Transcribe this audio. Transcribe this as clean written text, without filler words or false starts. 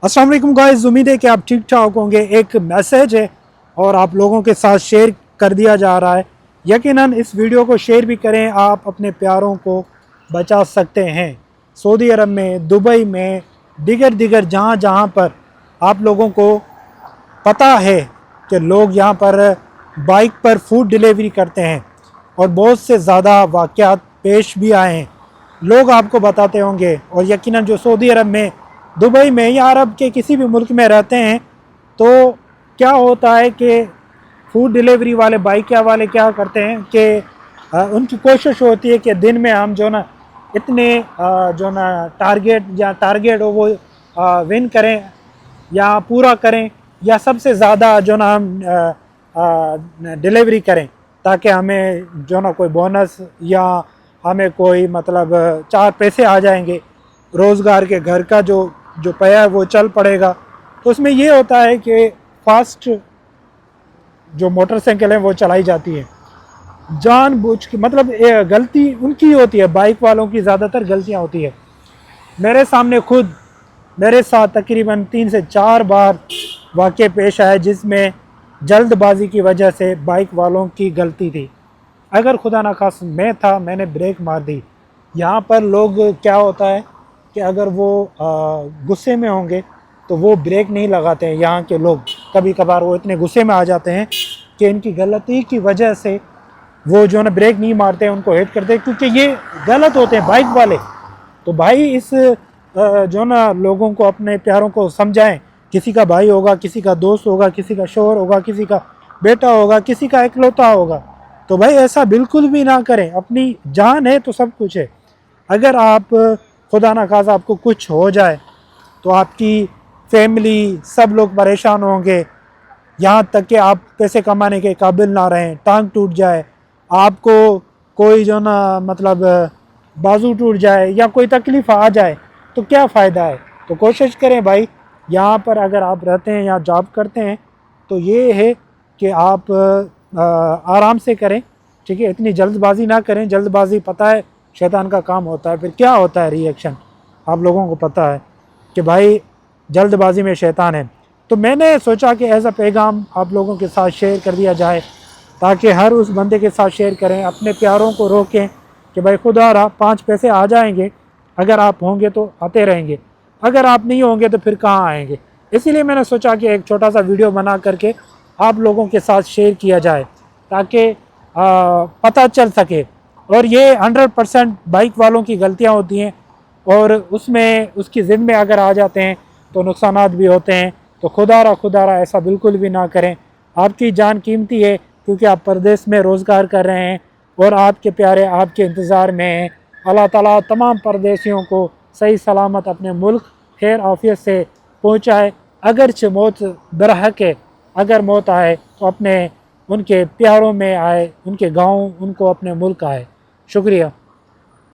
अस्सलाम वालेकुम गाइस, उम्मीद है कि आप ठीक ठाक होंगे। एक मैसेज है और आप लोगों के साथ शेयर कर दिया जा रहा है। यकीनन इस वीडियो को शेयर भी करें, आप अपने प्यारों को बचा सकते हैं। सऊदी अरब में, दुबई में, दिगर दिगर जहाँ जहाँ पर आप लोगों को पता है कि लोग यहाँ पर बाइक पर फूड डिलीवरी करते हैं और बहुत से ज़्यादा वाक़यात पेश भी आए हैं। लोग आपको बताते होंगे, और यकीनन जो सऊदी अरब में, दुबई में या अरब के किसी भी मुल्क में रहते हैं, तो क्या होता है कि फूड डिलीवरी वाले, बाइक वाले क्या करते हैं कि उनकी कोशिश होती है कि दिन में हम जो ना इतने जो ना टारगेट हो वो विन करें या पूरा करें, या सबसे ज़्यादा जो ना हम डिलीवरी करें, ताकि हमें जो ना कोई बोनस या हमें कोई मतलब चार पैसे आ जाएंगे, रोज़गार के घर का जो जो पया है वो चल पड़ेगा। तो उसमें ये होता है कि फास्ट जो मोटरसाइकिल है वो चलाई जाती है जानबूझ के, मतलब गलती उनकी होती है, बाइक वालों की ज़्यादातर गलतियाँ होती है। मेरे सामने खुद मेरे साथ तकरीबन 3 से 4 बार वाक़े पेश आए जिसमें जल्दबाजी की वजह से बाइक वालों की गलती थी। अगर खुदा ना खास मैं था, मैंने ब्रेक मार दी। यहाँ पर लोग क्या होता है कि अगर वो गुस्से में होंगे तो वो ब्रेक नहीं लगाते हैं। यहाँ के लोग कभी कभार वो इतने गुस्से में आ जाते हैं कि इनकी गलती की वजह से वो जो है ब्रेक नहीं मारते हैं, उनको हिट करते हैं, क्योंकि ये गलत होते हैं बाइक वाले। तो भाई इस जो ना लोगों को, अपने प्यारों को समझाएं। किसी का भाई होगा, किसी का दोस्त होगा, किसी का शोहर होगा, किसी का बेटा होगा, किसी का इकलौता होगा, तो भाई ऐसा बिल्कुल भी ना करें। अपनी जान है तो सब कुछ है। अगर आप खुदा ना खासा आपको कुछ हो जाए तो आपकी फैमिली, सब लोग परेशान होंगे, यहाँ तक कि आप पैसे कमाने के काबिल ना रहें, टांग टूट जाए, आपको कोई जो ना मतलब बाजू टूट जाए या कोई तकलीफ़ आ जाए, तो क्या फ़ायदा है। तो कोशिश करें भाई, यहाँ पर अगर आप रहते हैं या जॉब करते हैं तो ये है कि आप आराम से करें, ठीक है। इतनी जल्दबाजी ना करें। जल्दबाजी पता है शैतान का काम होता है। फिर क्या होता है रिएक्शन, आप लोगों को पता है कि भाई जल्दबाजी में शैतान है। तो मैंने सोचा कि एज अ पैगाम आप लोगों के साथ शेयर कर दिया जाए, ताकि हर उस बंदे के साथ शेयर करें, अपने प्यारों को रोकें कि भाई खुदा रहा 5 पैसे आ जाएंगे, अगर आप होंगे तो आते रहेंगे, अगर आप नहीं होंगे तो फिर कहाँ आएंगे। इसीलिए मैंने सोचा कि एक छोटा सा वीडियो बना करके आप लोगों के साथ शेयर किया जाए, ताकि पता चल सके। और ये 100% बाइक वालों की गलतियाँ होती हैं, और उसमें उसकी ज़िद में अगर आ जाते हैं तो नुकसानात भी होते हैं। तो खुदारा ऐसा बिल्कुल भी ना करें। आपकी जान कीमती है, क्योंकि आप परदेश में रोज़गार कर रहे हैं और आपके प्यारे आपके इंतज़ार में हैं। अल्लाह ताला तमाम परदेशियों को सही सलामत अपने मुल्क खैर आफियत से पहुँचाए। अगरचे मौत बरहक है, अगर मौत आए तो अपने उनके प्यारों में आए, उनके गाँव, उनको अपने मुल्क आए। शुक्रिया।